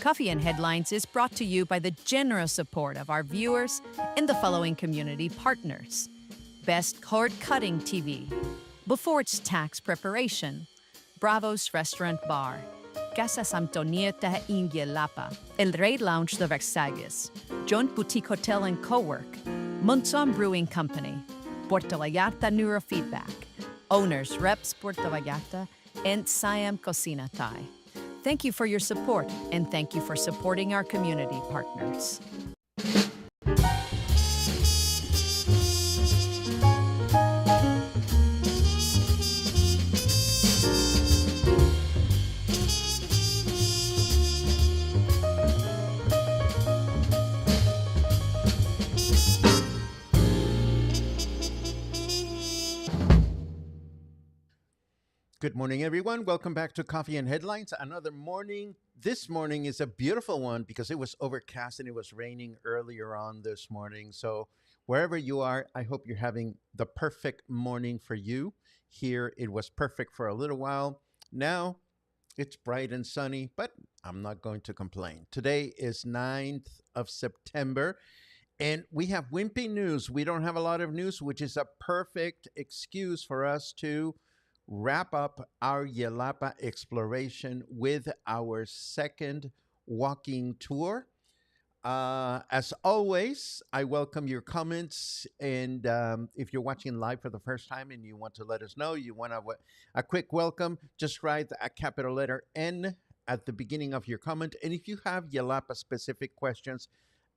Coffee and Headlines is brought to you by the generous support of our viewers and the following community partners: Best Cord Cutting TV, Before It's Tax Preparation, Bravo's Restaurant Bar, Casas Antonieta in Yelapa, El Rey Lounge de Versalles, John Boutique Hotel and Co-work, Monzon Brewing Company, Puerto Vallarta Neurofeedback, Owners Reps Puerto Vallarta, and Siam Cocina Thai. Thank you for your support, and thank you for supporting our community partners. Good morning, everyone. Welcome back to Coffee and Headlines. Another morning. This morning is a beautiful one because it was overcast and it was raining earlier on this morning. So, wherever you are, I hope you're having the perfect morning for you. Here, it was perfect for a little while. Now, it's bright and sunny, but I'm not going to complain. Today is 9th of September, and we have wimpy news. We don't have a lot of news, which is a perfect excuse for us to wrap up our Yelapa exploration with our second walking tour. As always, I welcome your comments. And if you're watching live for the first time and you want to let us know, you want a quick welcome, just write a capital letter N at the beginning of your comment. And if you have Yelapa specific questions,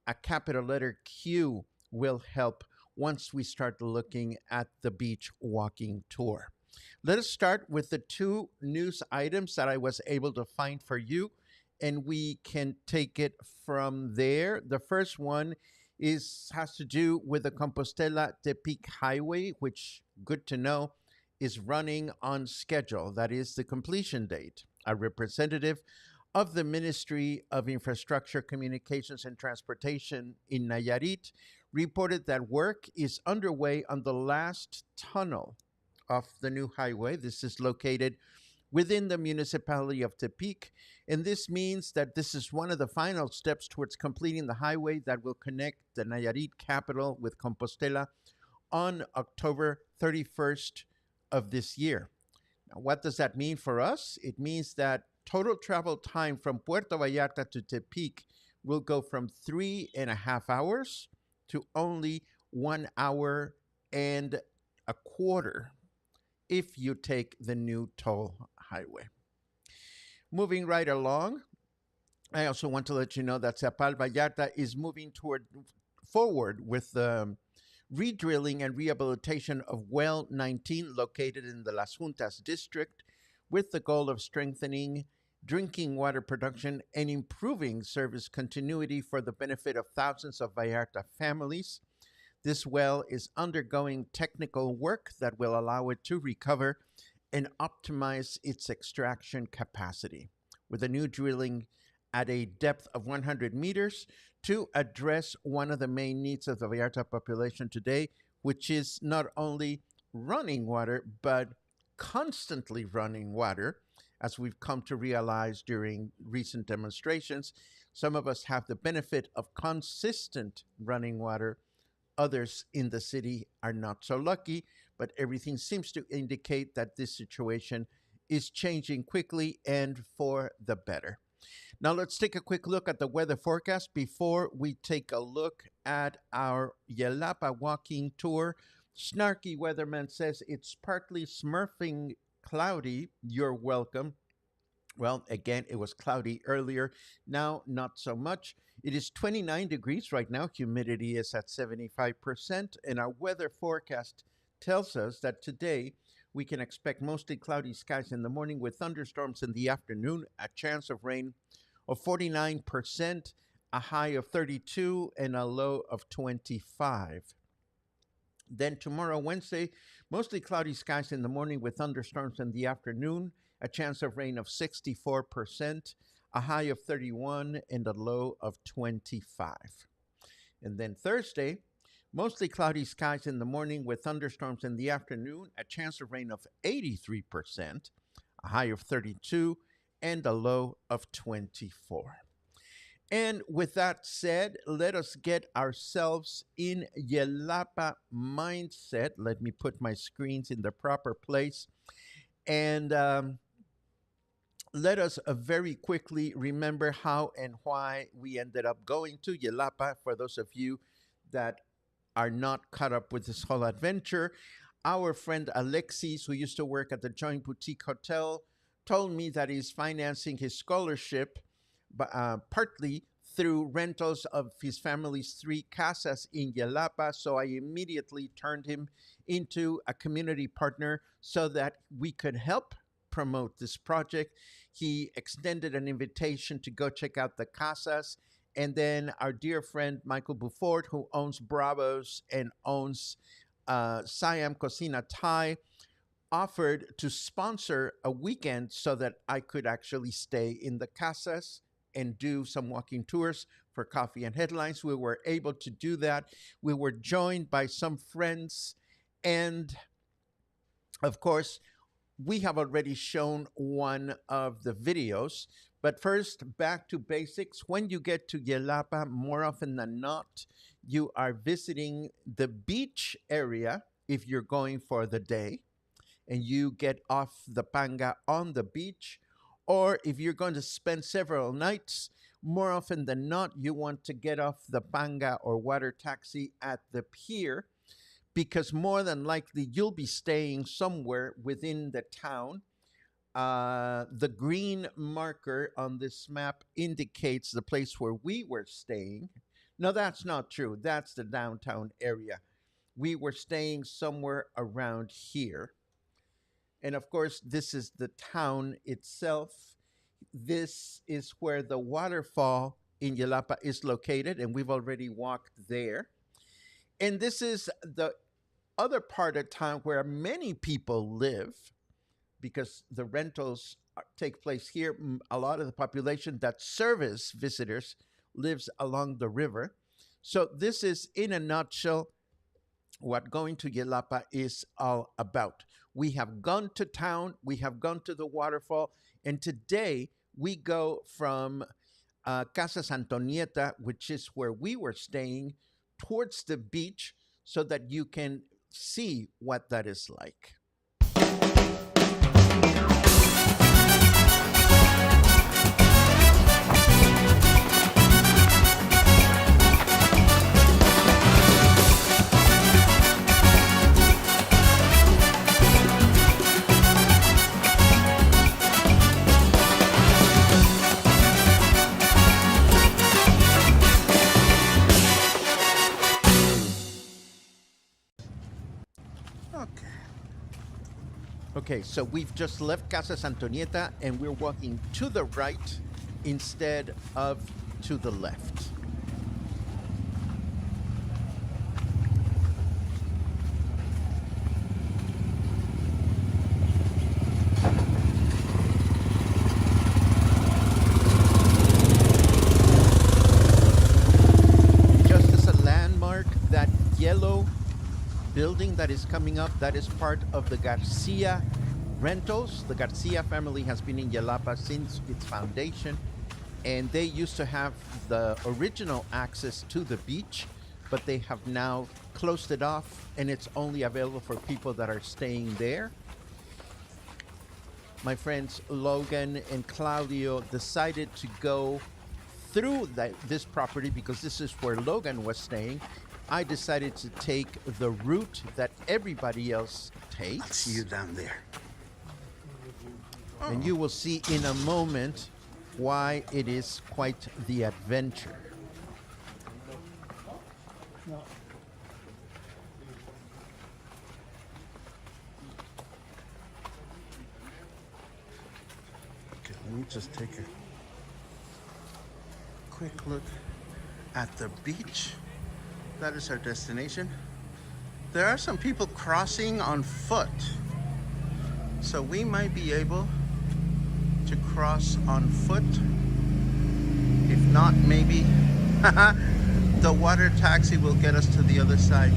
a capital letter Q will help once we start looking at the beach walking tour. Let us start with the two news items that I was able to find for you, and we can take it from there. The first one has to do with the Compostela-Tepic highway, which, good to know, is running on schedule. That is the completion date. A representative of the Ministry of Infrastructure, Communications, and Transportation in Nayarit reported that work is underway on the last tunnel of the new highway. This is located within the municipality of Tepic, and this means that this is one of the final steps towards completing the highway that will connect the Nayarit capital with Compostela on October 31st of this year. Now, what does that mean for us? It means that total travel time from Puerto Vallarta to Tepic will go from 3.5 hours to only 1 hour and a quarter if you take the new toll highway. Moving right along, I also want to let you know that Seapal Vallarta is moving forward with the redrilling and rehabilitation of well 19 located in the Las Juntas district, with the goal of strengthening drinking water production and improving service continuity for the benefit of thousands of Vallarta families. This well is undergoing technical work that will allow it to recover and optimize its extraction capacity, with a new drilling at a depth of 100 meters to address one of the main needs of the Vallarta population today, which is not only running water, but constantly running water, as we've come to realize during recent demonstrations. Some of us have the benefit of consistent running water. Others in the city are not so lucky, but everything seems to indicate that this situation is changing quickly and for the better. Now let's take a quick look at the weather forecast before we take a look at our Yelapa walking tour. Snarky weatherman says it's partly smurfing cloudy. You're welcome. Well, again, it was cloudy earlier. Now, not so much. It is 29 degrees right now. Humidity is at 75%. And our weather forecast tells us that today we can expect mostly cloudy skies in the morning with thunderstorms in the afternoon, a chance of rain of 49%, a high of 32, and a low of 25. Then tomorrow, Wednesday, mostly cloudy skies in the morning with thunderstorms in the afternoon, a chance of rain of 64%, a high of 31, and a low of 25. And then Thursday, mostly cloudy skies in the morning with thunderstorms in the afternoon, a chance of rain of 83%, a high of 32, and a low of 24. And with that said, let us get ourselves in Yelapa mindset. Let me put my screens in the proper place. And let us very quickly remember how and why we ended up going to Yelapa. For those of you that are not caught up with this whole adventure, our friend Alexis, who used to work at the Joint Boutique Hotel, told me that he's financing his scholarship partly through rentals of his family's 3 casas in Yelapa. So I immediately turned him into a community partner so that we could help promote this project. He extended an invitation to go check out the casas. And then our dear friend Michael Beaufort, who owns Bravos and owns Siam Cocina Thai, offered to sponsor a weekend so that I could actually stay in the casas and do some walking tours for Coffee and Headlines. We were able to do that. We were joined by some friends. And of course, we have already shown one of the videos. But first, back to basics. When you get to Yelapa, more often than not, you are visiting the beach area if you're going for the day, and you get off the panga on the beach. Or if you're going to spend several nights, more often than not, you want to get off the panga or water taxi at the pier, because more than likely you'll be staying somewhere within the town. The green marker on this map indicates the place where we were staying. No, that's not true. That's the downtown area. We were staying somewhere around here. And of course, this is the town itself. This is where the waterfall in Yelapa is located, and we've already walked there. And this is the other part of town where many people live, because the rentals take place here. A lot of the population that service visitors lives along the river. So this is, in a nutshell, what going to Yelapa is all about. We have gone to town, we have gone to the waterfall, and today we go from Casas Antonieta, which is where we were staying, towards the beach so that you can see what that is like. Okay, so we've just left Casas Antonieta and we're walking to the right instead of to the left. Just as a landmark, that yellow building that is coming up, that is part of the Garcia rentals. The Garcia family has been in Yelapa since its foundation, and they used to have the original access to the beach, but they have now closed it off, and it's only available for people that are staying there. My friends Logan and Claudio decided to go through this property because this is where Logan was staying. I decided to take the route that everybody else takes. I'll see you down there. And you will see in a moment why it is quite the adventure. Okay, let me just take a quick look at the beach. That is our destination. There are some people crossing on foot, so we might be able to cross on foot. If not, maybe the water taxi will get us to the other side.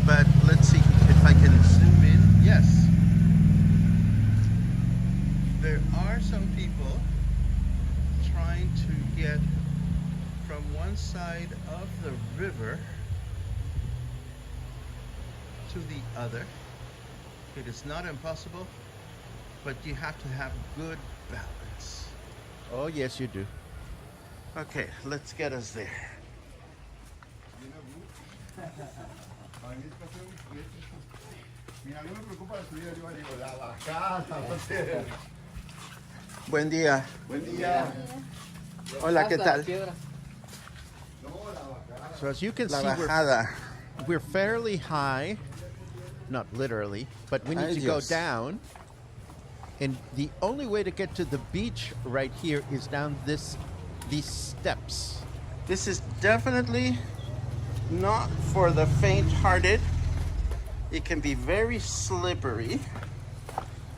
But let's see if I can zoom in. Yes, there are some people trying to get one side of the river to the other. It is not impossible, but you have to have good balance. Oh, yes, you do. Okay, let's get us there. Buen día. Buen día. Hola, ¿qué tal? So as you can La see, bajada. we're fairly high, not literally, but we need Ay, to go Dios. down. And the only way to get to the beach right here is down these steps. This is definitely not for the faint-hearted. It can be very slippery.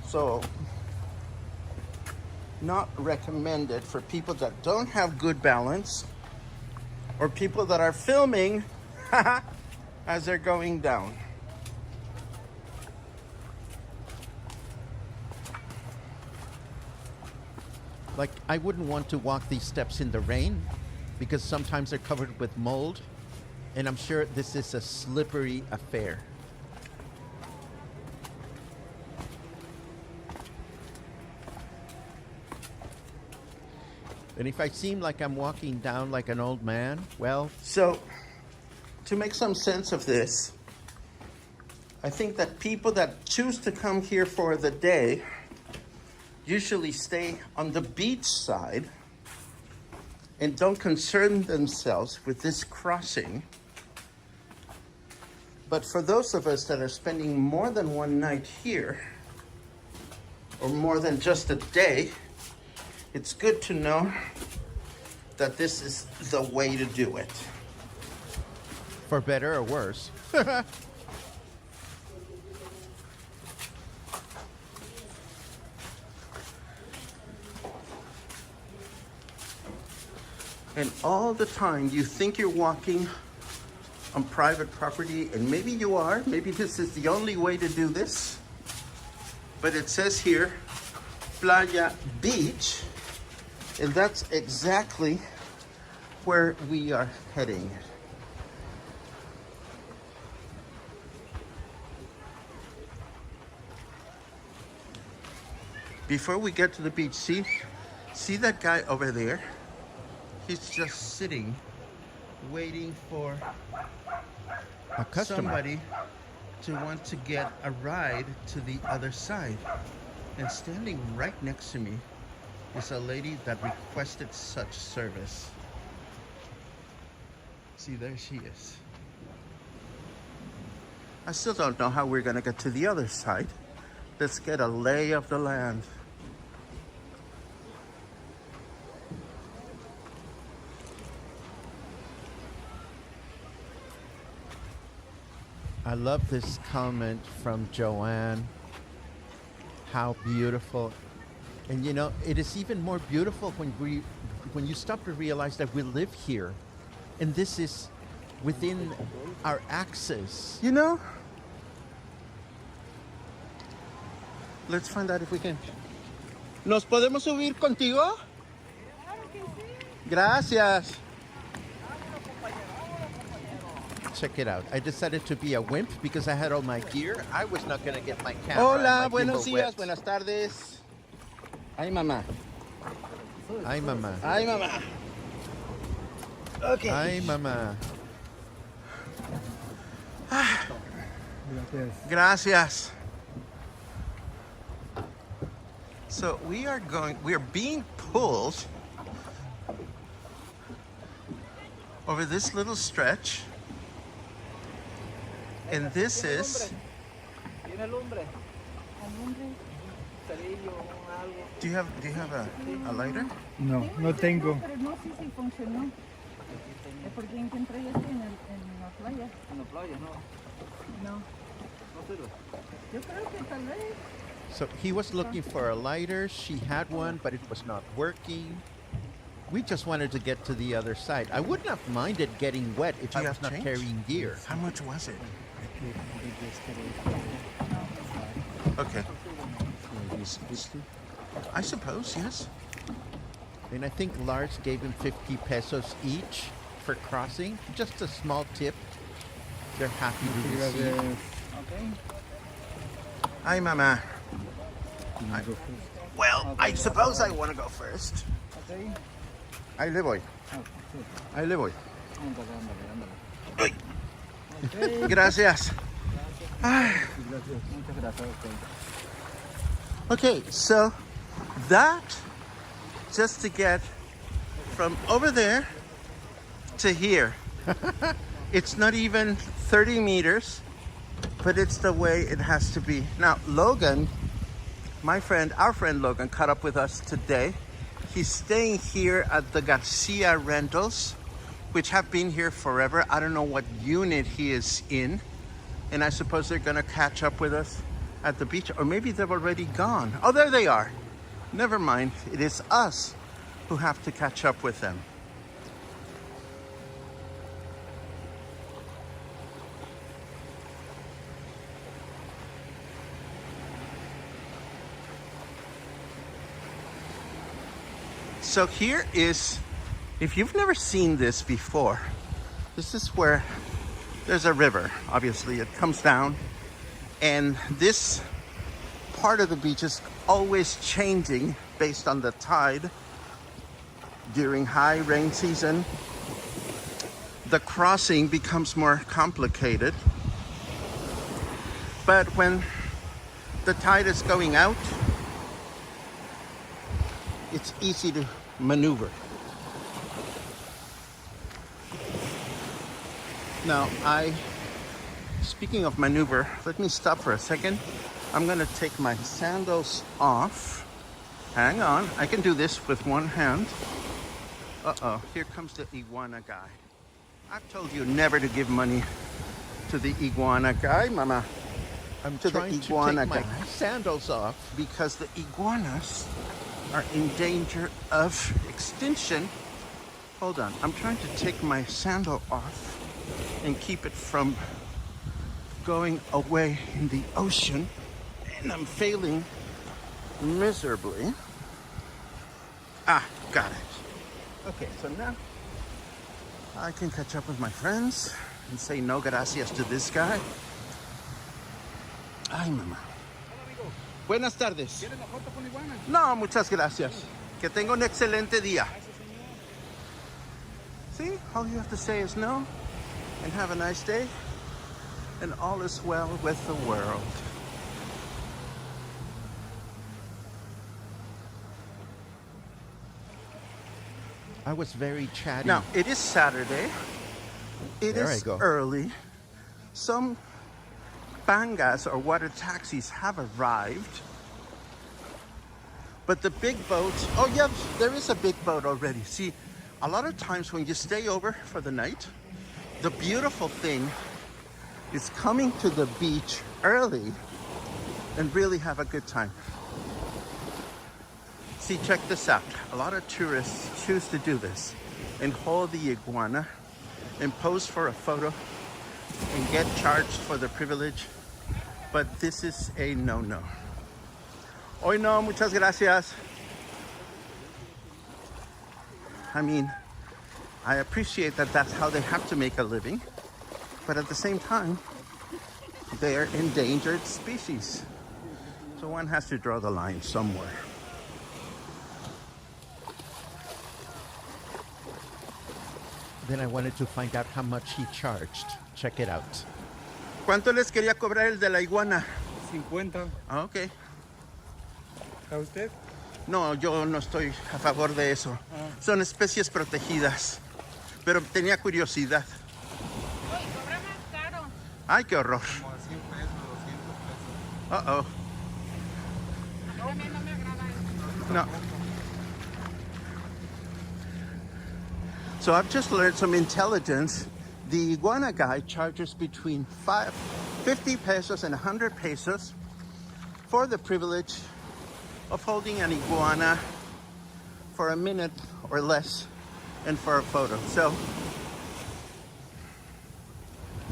So, not recommended for people that don't have good balance or people that are filming as they're going down. Like, I wouldn't want to walk these steps in the rain because sometimes they're covered with mold. And I'm sure this is a slippery affair. And if I seem like I'm walking down like an old man, well, So, to make some sense of this, I think that people that choose to come here for the day usually stay on the beach side and don't concern themselves with this crossing. But for those of us that are spending more than one night here, or more than just a day, it's good to know that this is the way to do it. for better or worse. And all the time you think you're walking on private property, and maybe you are, maybe this is the only way to do this, but it says here, Playa Beach, and that's exactly where we are heading. Before we get to the beach, see that guy over there? He's just sitting, waiting for A customer. somebody to want to get a ride to the other side. And standing right next to me is a lady that requested such service. See, there she is. I still don't know how we're gonna get to the other side. Let's get a lay of the land. I love this comment from Joanne. How beautiful. And you know, it is even more beautiful when you stop to realize that we live here. And this is within our access. You know? Let's find out if we can. ¿Nos podemos subir contigo? Gracias. Check it out. I decided to be a wimp because I had all my gear. I was not going to get my camera. Hola, and my buenos gimbal días, wet. buenas tardes. Ay, mamá. Ay, mama. Ay, mamá. Okay. Ay, mama. Gracias. So we are being pulled over this little stretch. And this is, do you have a lighter? No, no tengo. Pero no sé si funcionó. Porque encontré este en la playa. En la playa, no. No. No sirve. Yo creo que tal vez. So he was looking for a lighter. She had one, but it was not working. We just wanted to get to the other side. I wouldn't have minded getting wet if Do I you was have not change? carrying gear. How much was it? Okay. I suppose, yes. And I think Lars gave him 50 pesos each for crossing. Just a small tip. They're happy to receive. Gracias. Okay. Hi, Mama. No go first. Well, I suppose I want to go first. Okay. Ahí le voy. Ah, sí. Ahí le voy. Ándale, ándale, ándale. Uy. Okay. Gracias. Ah. Gracias. Muchas gracias. Okay. Okay, so that, just to get from over there to here, it's not even 30 meters, but it's the way it has to be. Now, Logan, our friend Logan, caught up with us today. He's staying here at the Garcia Rentals, which have been here forever. I don't know what unit he is in, and I suppose they're gonna catch up with us at the beach, or maybe they've already gone. Oh, there they are. Never mind. It is us who have to catch up with them. So here is, if you've never seen this before, this is where there's a river. Obviously, it comes down, and this part of the beach is always changing based on the tide. During high rain season, the crossing becomes more complicated. But when the tide is going out, it's easy to maneuver. Now, speaking of maneuver, let me stop for a second. I'm gonna take my sandals off. Hang on, I can do this with one hand. Uh-oh, here comes the iguana guy. I've told you never to give money to the iguana guy, Mama. I'm To the trying to iguana take my guy. sandals off. Because the iguanas are in danger of extinction. Hold on, I'm trying to take my sandal off and keep it from going away in the ocean, and I'm failing miserably. Ah, got it. Okay, so now I can catch up with my friends and say no gracias to this guy. Ay, mamá. Buenas tardes. ¿Quieres la foto con iguana? No, muchas gracias. Que tenga un excelente día. See, all you have to say is no, and have a nice day, and all is well with the world. I was very chatty. Now, it is Saturday. It There is I go. early. Some bangas or water taxis have arrived. But the big boats, oh yeah, there is a big boat already. See, a lot of times when you stay over for the night, the beautiful thing is coming to the beach early and really have a good time. See, check this out. A lot of tourists choose to do this and hold the iguana and pose for a photo and get charged for the privilege. But this is a no-no. Hoy no, muchas gracias. I mean, I appreciate that that's how they have to make a living, but at the same time, they're endangered species. So one has to draw the line somewhere. Then I wanted to find out how much he charged. Check it out. ¿Cuánto les quería cobrar el de la iguana? 50. Ah, ok. ¿A usted? No, yo no estoy a favor de eso. Son especies protegidas. Pero tenía curiosidad. Uy, cobra más caro. Ay, qué horror. Como 100 pesos, 200 pesos. Uh-oh. A mí no me agrada eso. No. So I've just learned some intelligence. The iguana guy charges between 50 pesos and 100 pesos for the privilege of holding an iguana for a minute or less and for a photo. So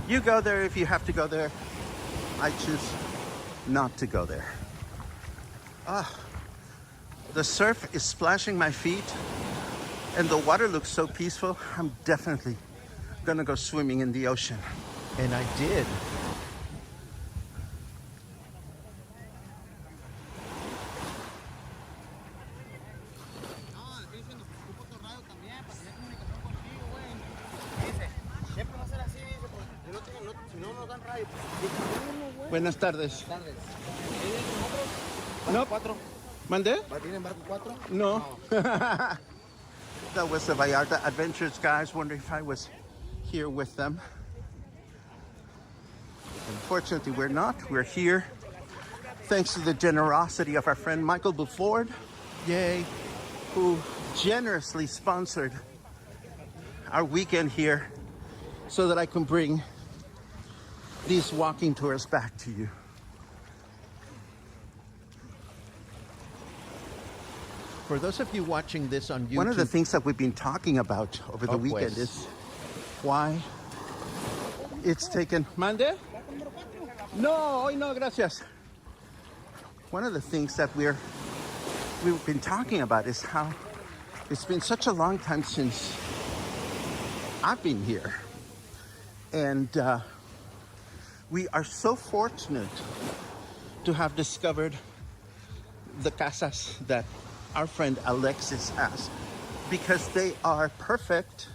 you go there if you have to go there. I choose not to go there. The surf is splashing my feet and the water looks so peaceful, I'm definitely gonna go swimming in the ocean. And I did. Buenas tardes. No. ¿Mandé? No. That was the Vallarta Adventures guys, wondering if I was here with them. Unfortunately, we're not. We're here thanks to the generosity of our friend Michael Buford, Yay. who generously sponsored our weekend here so that I can bring these walking tours back to you. For those of you watching this on YouTube, One of the things that we've been talking about over the Oh, weekend pues. is why it's taken... ¿Mande? No, hoy no, gracias. One of the things that we've been talking about is how it's been such a long time since I've been here. And we are so fortunate to have discovered the casas that our friend Alexis has, because they are perfect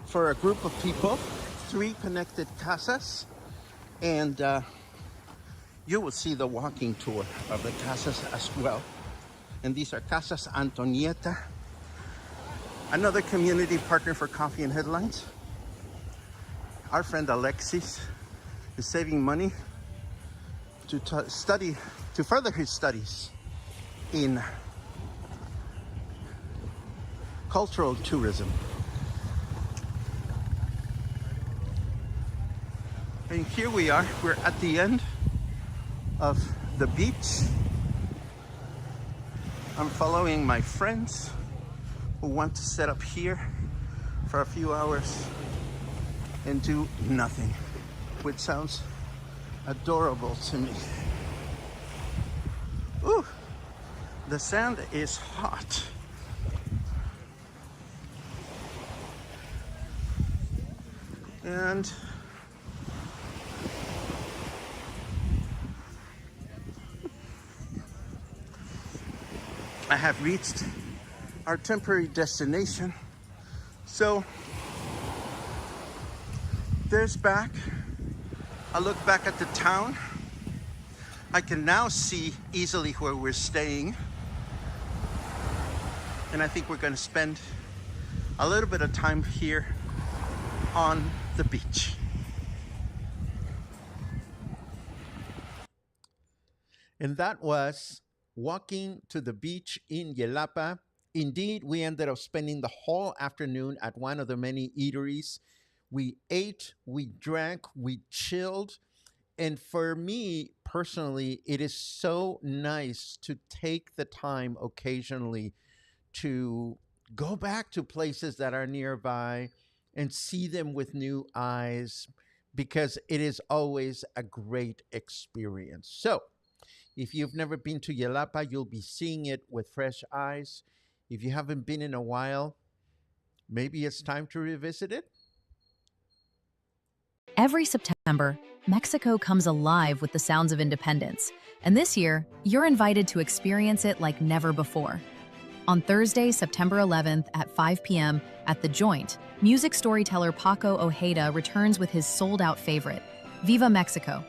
for a group of people, 3 connected casas, and you will see the walking tour of the casas as well. And these are Casas Antonieta, another community partner for Coffee and Headlines. Our friend Alexis is saving money to further his studies in cultural tourism. And here we are, we're at the end of the beach. I'm following my friends who want to set up here for a few hours and do nothing, which sounds adorable to me. Ooh, the sand is hot. And I have reached our temporary destination. So there's back. I look back at the town. I can now see easily where we're staying. And I think we're going to spend a little bit of time here on the beach. And that was walking to the beach in Yelapa. Indeed, we ended up spending the whole afternoon at one of the many eateries. We ate, we drank, we chilled. And for me personally, it is so nice to take the time occasionally to go back to places that are nearby and see them with new eyes, because it is always a great experience. So, if you've never been to Yelapa, you'll be seeing it with fresh eyes. If you haven't been in a while, maybe it's time to revisit it. Every September, Mexico comes alive with the sounds of independence. And this year, you're invited to experience it like never before. On Thursday, September 11th at 5 p.m. at The Joint, music storyteller Paco Ojeda returns with his sold-out favorite, Viva Mexico.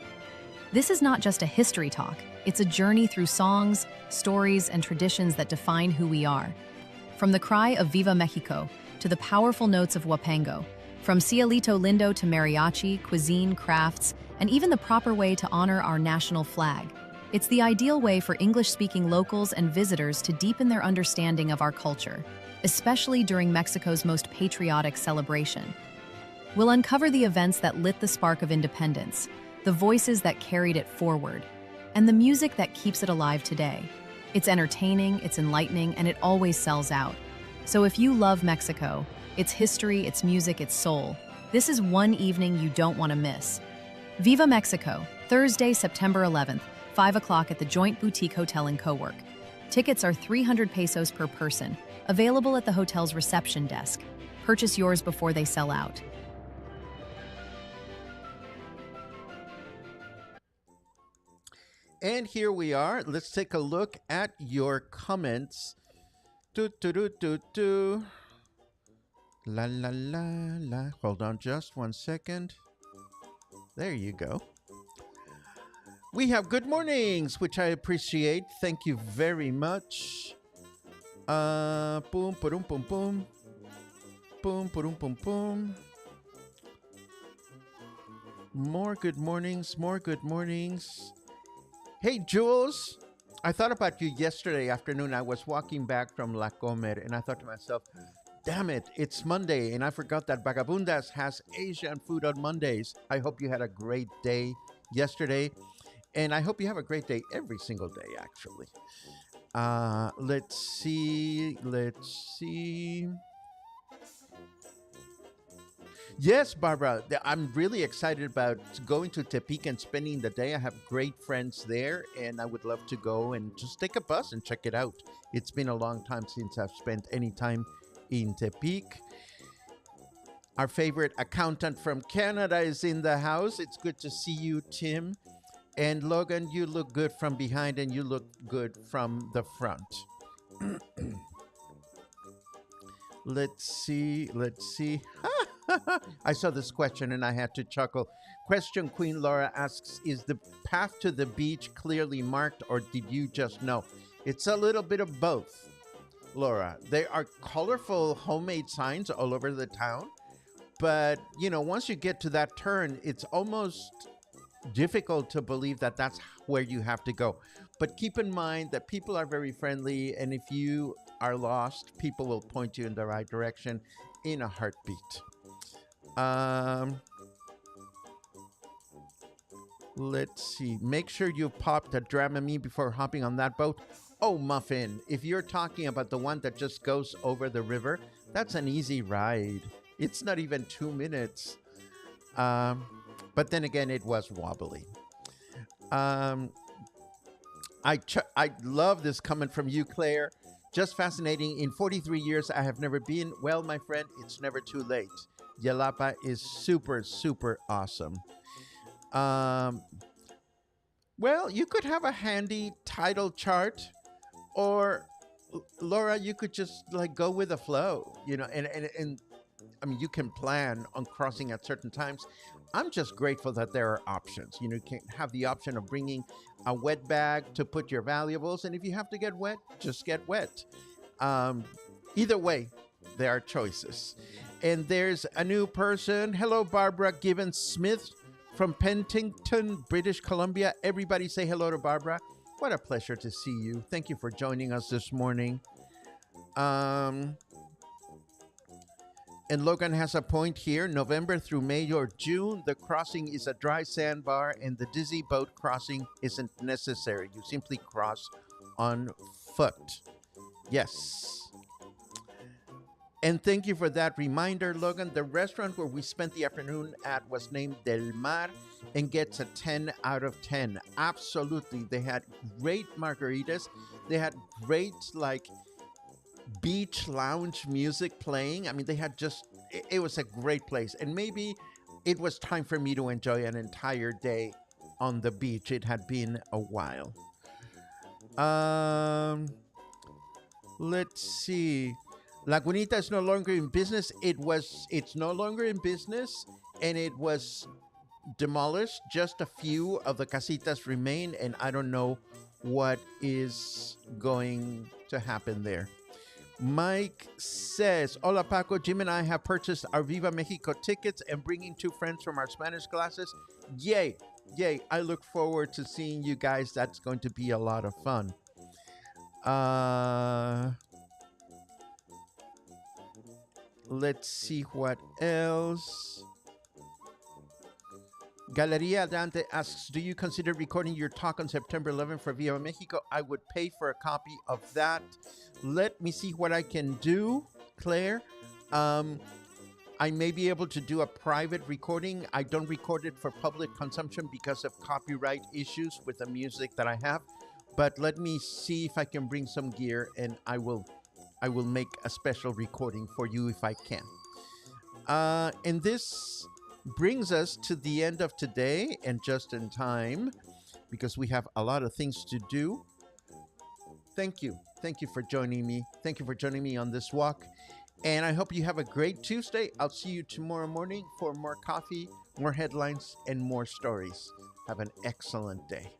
This is not just a history talk. It's a journey through songs, stories, and traditions that define who we are. From the cry of Viva Mexico to the powerful notes of Huapango, from Cielito Lindo to mariachi, cuisine, crafts, and even the proper way to honor our national flag. It's the ideal way for English-speaking locals and visitors to deepen their understanding of our culture, especially during Mexico's most patriotic celebration. We'll uncover the events that lit the spark of independence, the voices that carried it forward, and the music that keeps it alive today. It's entertaining, it's enlightening, and it always sells out. So if you love Mexico, its history, its music, its soul, this is one evening you don't want to miss. Viva Mexico, Thursday, September 11th, 5 o'clock at the Joint Boutique Hotel and Co-work. Tickets are 300 pesos per person, available at the hotel's reception desk. Purchase yours before they sell out. And here we are. Let's take a look at your comments. Do, do, do, do, do. La, la, la, la. Hold on just one second. There you go. We have good mornings, which I appreciate. Thank you very much. Boom, boom, boom, boom. Boom, boom, boom, boom. More good mornings, more good mornings. Hey, Jules. I thought about you yesterday afternoon. I was walking back from La Comer, and I thought to myself, damn it, it's Monday, and I forgot that Vagabundas has Asian food on Mondays. I hope you had a great day yesterday, and I hope you have a great day every single day, actually. Let's see. Yes, Barbara, I'm really excited about going to Tepic and spending the day. I have great friends there, and I would love to go and just take a bus and check it out. It's been a long time since I've spent any time in Tepic. Our favorite accountant from Canada is in the house. It's good to see you, Tim. And Logan, you look good from behind and you look good from the front. Let's see. I saw this question and I had to chuckle. Question Queen Laura asks, is the path to the beach clearly marked or did you just know? It's a little bit of both, Laura. There are colorful homemade signs all over the town, but once you get to that turn, it's almost difficult to believe that that's where you have to go. But keep in mind that people are very friendly, and if you are lost, people will point you in the right direction in a heartbeat. Let's see. Make sure you pop the Dramamine before hopping on that boat. Oh, Muffin, if you're talking about the one that just goes over the river, that's an easy ride. It's not even 2 minutes. But then again, it was wobbly. I love this comment from you, Claire. Just fascinating. In 43 years, I have never been. Well, my friend, it's never too late. Yelapa is super, super awesome. Well, you could have a handy tidal chart, or Laura, you could just go with the flow, and I mean, you can plan on crossing at certain times. I'm just grateful that there are options. You can have the option of bringing a wet bag to put your valuables, and if you have to get wet, just get wet. Either way, there are choices. And there's a new person. Hello, Barbara Gibbons Smith from Penticton, British Columbia. Everybody say hello to Barbara. What a pleasure to see you. Thank you for joining us this morning. And Logan has a point here. November through May or June, the crossing is a dry sandbar and the dizzy boat crossing isn't necessary. You simply cross on foot. Yes. And thank you for that reminder, Logan. The restaurant where we spent the afternoon at was named Del Mar and gets a 10 out of 10. Absolutely. They had great margaritas. They had great, beach lounge music playing. I mean, they had it was a great place. And maybe it was time for me to enjoy an entire day on the beach. It had been a while. Let's see. Lagunita is no longer in business. It's no longer in business, and it was demolished. Just a few of the casitas remain, and I don't know what is going to happen there. Mike says, Hola Paco, Jim and I have purchased our Viva Mexico tickets and bringing 2 friends from our Spanish classes. Yay, yay. I look forward to seeing you guys. That's going to be a lot of fun. Let's see what else. Galeria Dante asks, do you consider recording your talk on September 11th for Viva Mexico? I would pay for a copy of that. Let me see what I can do, Claire. I may be able to do a private recording. I don't record it for public consumption because of copyright issues with the music that I have. But let me see if I can bring some gear and I will I will make a special recording for you if I can. And this brings us to the end of today, and just in time, because we have a lot of things to do. Thank you. Thank you for joining me. Thank you for joining me on this walk. And I hope you have a great Tuesday. I'll see you tomorrow morning for more coffee, more headlines, and more stories. Have an excellent day.